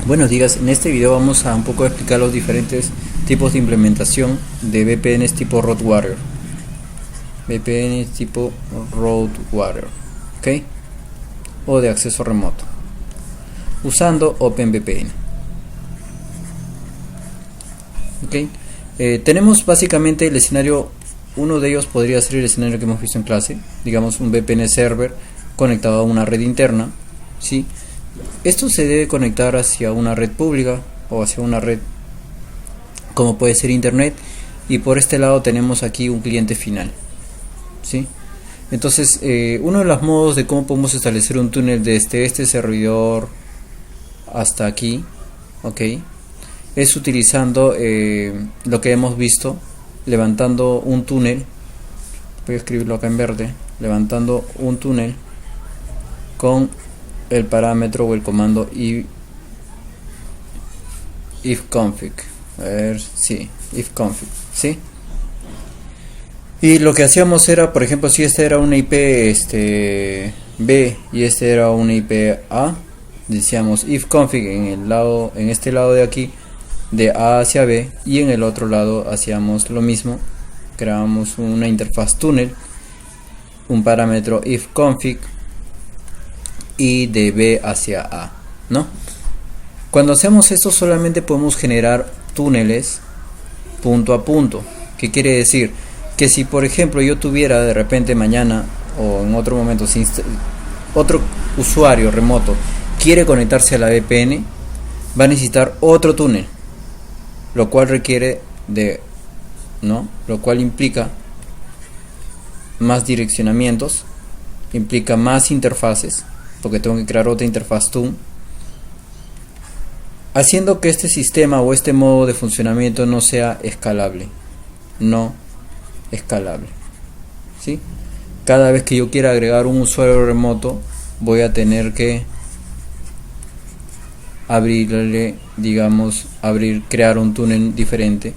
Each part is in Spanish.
Buenos días, en este video vamos a un poco explicar los diferentes tipos de implementación de VPNs tipo Road Warrior. VPN tipo Road Warrior, ¿ok? O de acceso remoto, usando OpenVPN. ¿Ok? Tenemos básicamente el escenario, uno de ellos podría ser el escenario que hemos visto en clase, digamos un VPN server conectado a una red interna, ¿sí? Esto se debe conectar hacia una red pública o hacia una red como puede ser internet, y por este lado tenemos aquí un cliente final, ¿sí? Entonces uno de los modos de cómo podemos establecer un túnel desde este servidor hasta aquí, ¿ok?, es utilizando lo que hemos visto, levantando un túnel. Voy a escribirlo acá en verde, levantando un túnel con el parámetro o el comando ifconfig. A ver, sí, ifconfig, ¿sí? Y lo que hacíamos era, por ejemplo, si este era una IP B y este era una IP A, decíamos ifconfig en este lado de aquí, de A hacia B, y en el otro lado hacíamos lo mismo, creábamos una interfaz túnel, un parámetro ifconfig y de B hacia A, ¿no? Cuando hacemos esto solamente podemos generar túneles punto a punto. ¿Qué quiere decir? Que si por ejemplo yo tuviera de repente mañana o en otro momento, si otro usuario remoto quiere conectarse a la VPN, va a necesitar otro túnel, lo cual requiere lo cual implica más direccionamientos, implica más interfaces, porque tengo que crear otra interfaz TUN, haciendo que este sistema o este modo de funcionamiento no sea escalable, ¿sí? Cada vez que yo quiera agregar un usuario remoto, voy a tener que crear un túnel diferente,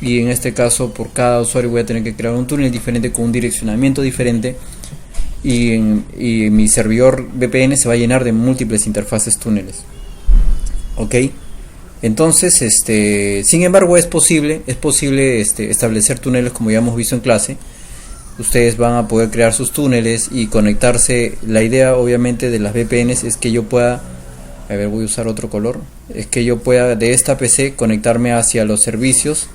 y en este caso por cada usuario voy a tener que crear un túnel diferente con un direccionamiento diferente, y mi servidor VPN se va a llenar de múltiples interfaces túneles, ok. Entonces sin embargo es posible establecer túneles como ya hemos visto en clase. Ustedes van a poder crear sus túneles y conectarse. La idea obviamente de las VPNs es que yo pueda, a ver, voy a usar otro color, es que yo pueda de esta PC conectarme hacia los servicios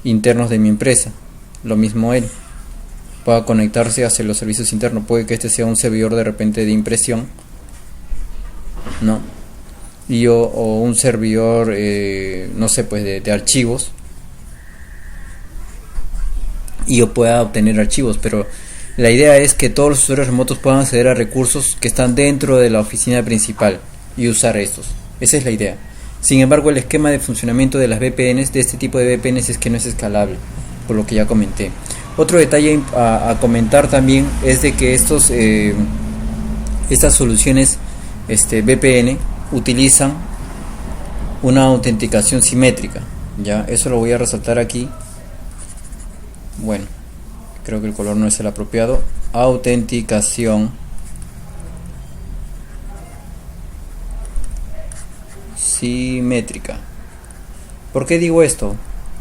internos de mi empresa. Lo mismo él pueda conectarse hacia los servicios internos. Puede que este sea un servidor de repente de impresión, ¿no? O un servidor no sé, pues de archivos, y yo pueda obtener archivos, pero la idea es que todos los usuarios remotos puedan acceder a recursos que están dentro de la oficina principal y usar estos. Esa es la idea. Sin embargo, el esquema de funcionamiento de las VPNs, de este tipo de VPNs, es que no es escalable, por lo que ya comenté. Otro detalle a comentar también es de que estas soluciones VPN utilizan una autenticación simétrica, ya, eso lo voy a resaltar aquí. Bueno, creo que el color no es el apropiado. Autenticación simétrica. ¿Por qué digo esto?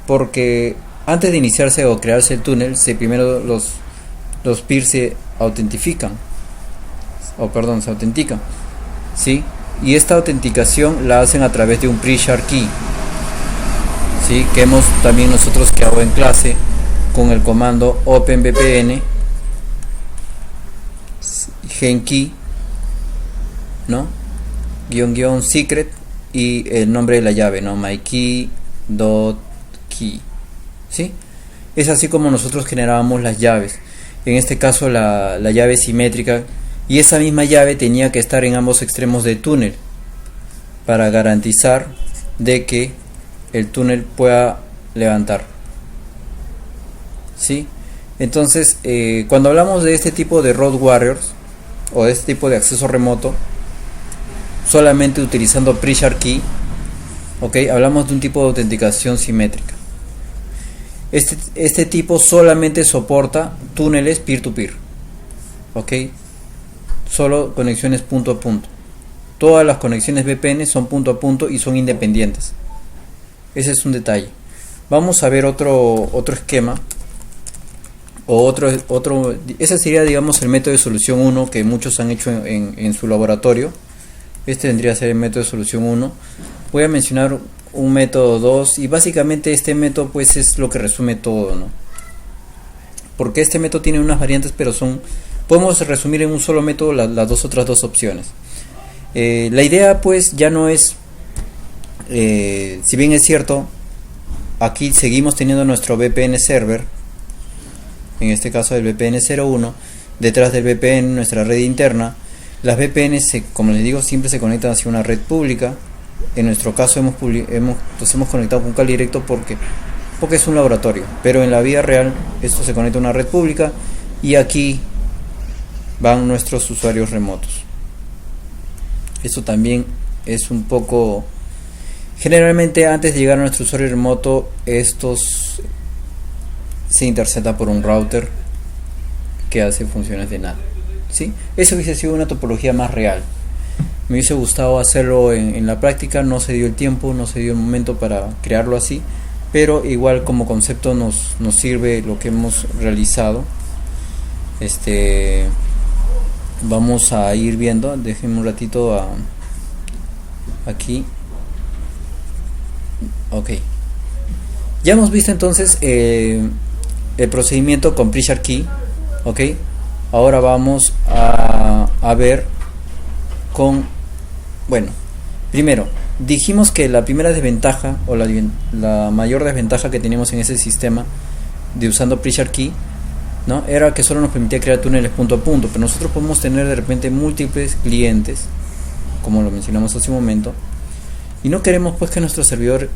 Porque antes de iniciarse o crearse el túnel, primero los peers se autentican, ¿sí? Y esta autenticación la hacen a través de un pre-share key, ¿sí? Que hemos también nosotros creado en clase con el comando openvpn genkey, ¿no? -- secret y el nombre de la llave, ¿no? mykey.key, ¿sí? Es así como nosotros generábamos las llaves. En este caso la llave simétrica, y esa misma llave tenía que estar en ambos extremos del túnel para garantizar de que el túnel pueda levantar, ¿sí? Entonces cuando hablamos de este tipo de Road Warriors o de este tipo de acceso remoto solamente utilizando pre-share key, ok, hablamos de un tipo de autenticación simétrica. Este tipo solamente soporta túneles peer-to-peer, ok, solo conexiones punto a punto. Todas las conexiones VPN son punto a punto y son independientes. Ese es un detalle. Vamos a ver otro esquema. Ese sería, digamos, el método de solución 1 que muchos han hecho en su laboratorio. Este vendría a ser el método de solución 1. Voy a mencionar un método 2 y básicamente este método pues es lo que resume todo, ¿no? Porque este método tiene unas variantes, pero podemos resumir en un solo método las otras dos opciones. La idea pues ya no es, si bien es cierto, aquí seguimos teniendo nuestro VPN server, en este caso el VPN 01, detrás del VPN nuestra red interna. Las VPN, como les digo, siempre se conectan hacia una red pública. En nuestro caso hemos conectado con Kali Directo porque es un laboratorio, pero en la vida real esto se conecta a una red pública y aquí van nuestros usuarios remotos. Esto también es un poco, generalmente antes de llegar a nuestro usuario remoto, estos se intercepta por un router que hace funciones de NAT, ¿sí? Eso hubiese sido una topología más real. Me hubiese gustado hacerlo en la práctica, no se dio el tiempo, no se dio el momento para crearlo así, pero igual como concepto nos sirve lo que hemos realizado. Vamos a ir viendo, déjenme un ratito aquí. Ok, ya hemos visto entonces el procedimiento con PreShare-Key. Ok, ahora vamos a ver bueno, primero dijimos que la primera desventaja o la mayor desventaja que teníamos en ese sistema de usando PreShare-Key, ¿no?, era que solo nos permitía crear túneles punto a punto, pero nosotros podemos tener de repente múltiples clientes, como lo mencionamos hace un momento, y no queremos pues que nuestro servidor,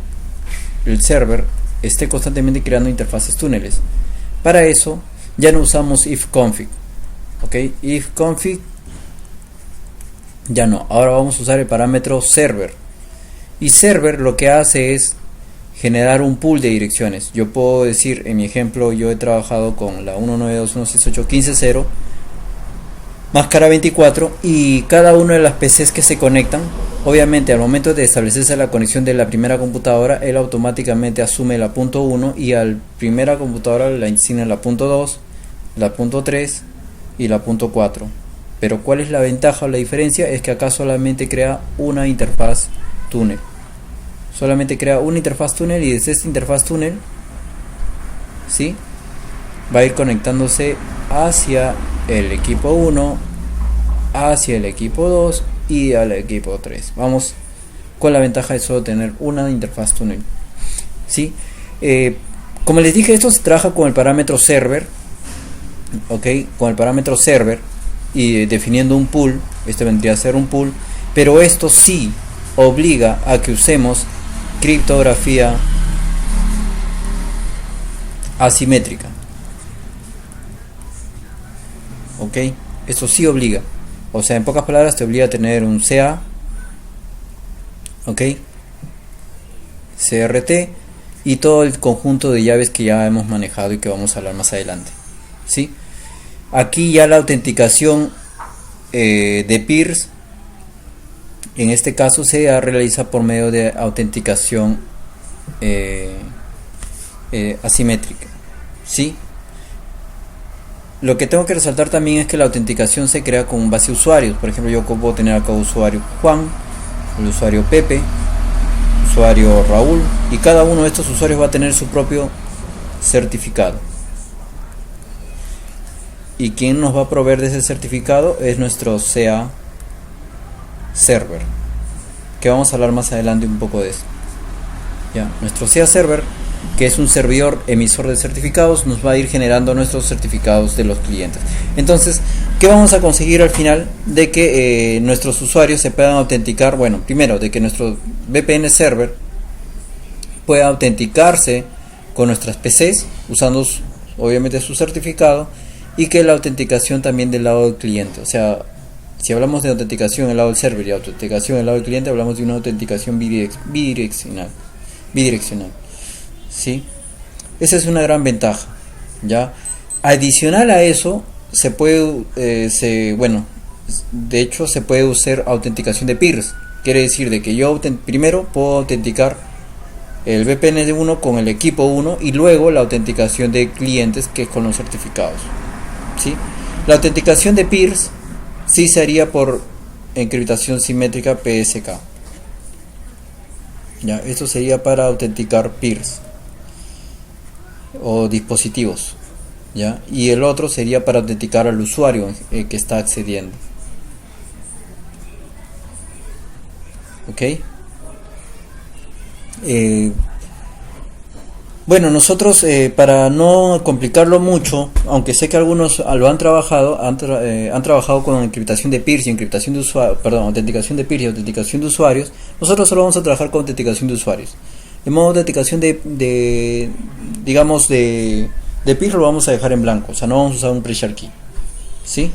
el server, esté constantemente creando interfaces túneles. Para eso ya no usamos ifconfig. Ok, ifconfig ya no, ahora vamos a usar el parámetro server. Y server lo que hace es generar un pool de direcciones. Yo puedo decir, en mi ejemplo, yo he trabajado con la 192.168.15.0 máscara 24 y cada una de las PCs que se conectan, obviamente al momento de establecerse la conexión de la primera computadora, él automáticamente asume la punto 1 y a la primera computadora la asigna la punto 2, la punto 3 y la punto 4. Pero ¿cuál es la ventaja o la diferencia? Es que acá solamente crea una interfaz túnel. Solamente crea una interfaz túnel y desde esta interfaz túnel, ¿sí?, va a ir conectándose hacia el equipo 1, hacia el equipo 2 y al equipo 3. Vamos con la ventaja de solo tener una interfaz túnel, ¿sí? Como les dije, esto se trabaja con el parámetro server. Ok, con el parámetro server y definiendo un pool. Este vendría a ser un pool, pero esto sí obliga a que usemos criptografía asimétrica. Ok, esto sí obliga, o sea, en pocas palabras te obliga a tener un CA, ok, CRT y todo el conjunto de llaves que ya hemos manejado y que vamos a hablar más adelante, ¿sí? Aquí ya la autenticación de peers, en este caso se realiza por medio de autenticación asimétrica, ¿sí? Lo que tengo que resaltar también es que la autenticación se crea con base de usuarios. Por ejemplo, yo puedo tener acá usuario Juan, el usuario Pepe, usuario Raúl, y cada uno de estos usuarios va a tener su propio certificado. Y quien nos va a proveer de ese certificado es nuestro CA server, que vamos a hablar más adelante un poco de eso. Ya, nuestro CA server, que es un servidor emisor de certificados, nos va a ir generando nuestros certificados de los clientes. Entonces, ¿qué vamos a conseguir al final? De que nuestros usuarios se puedan autenticar. Bueno, primero, de que nuestro VPN server pueda autenticarse con nuestras PCs usando obviamente su certificado, y que la autenticación también del lado del cliente, o sea, si hablamos de autenticación del lado del server y autenticación del lado del cliente, hablamos de una autenticación bidireccional, ¿sí? Esa es una gran ventaja, ¿ya? Adicional a eso, se puede, de hecho se puede usar autenticación de peers. Quiere decir de que yo primero puedo autenticar el VPN de uno con el equipo 1 y luego la autenticación de clientes, que es con los certificados, ¿sí? La autenticación de peers sí se haría por encriptación simétrica PSK. Ya, esto sería para autenticar peers o dispositivos, ¿ya? Y el otro sería para autenticar al usuario que está accediendo. ¿Ok? Bueno, nosotros para no complicarlo mucho, aunque sé que algunos lo han trabajado, han trabajado con encriptación de peers y encriptación de usuarios, perdón, autenticación de peers y autenticación de usuarios. Nosotros solo vamos a trabajar con autenticación de usuarios. En modo de autenticación digamos de peers lo vamos a dejar en blanco, o sea, no vamos a usar un pre-share key, ¿sí?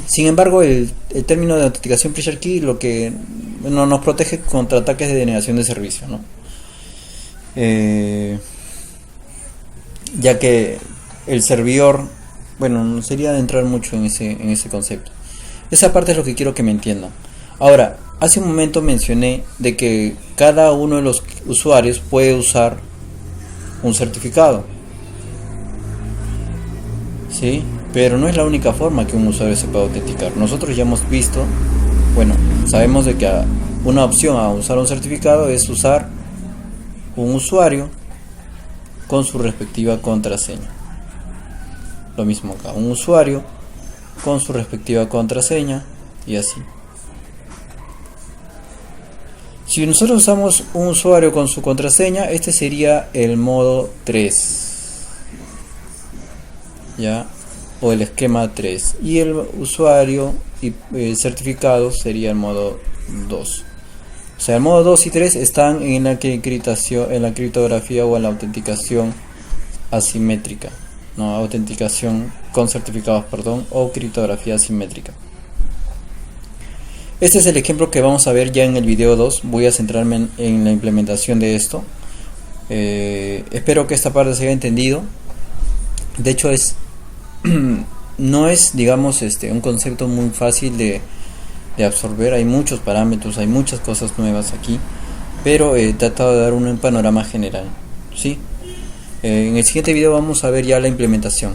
Sin embargo, el término de autenticación pre-share key lo que nos protege contra ataques de denegación de servicio, ¿no? Ya que el servidor, bueno, no sería de entrar mucho en ese concepto. Esa parte es lo que quiero que me entiendan. Ahora, hace un momento mencioné de que cada uno de los usuarios puede usar un certificado, ¿sí? Pero no es la única forma que un usuario se puede autenticar. Nosotros ya hemos visto, bueno, sabemos de que una opción a usar un certificado es usar un usuario con su respectiva contraseña. Lo mismo acá, un usuario con su respectiva contraseña y así. Si nosotros usamos un usuario con su contraseña, este sería el modo 3, ¿ya? O el esquema 3. Y el usuario y el certificado sería el modo 2. O sea, el modo 2 y 3 están en la criptografía o en la autenticación asimétrica, no, autenticación con certificados, perdón, o criptografía asimétrica. Este es el ejemplo que vamos a ver ya en el video 2. Voy a centrarme en la implementación de esto. Espero que esta parte se haya entendido. De hecho no es, digamos, un concepto muy fácil de absorber. Hay muchos parámetros, hay muchas cosas nuevas aquí, pero he tratado de dar un panorama general, ¿sí? En el siguiente video vamos a ver ya la implementación.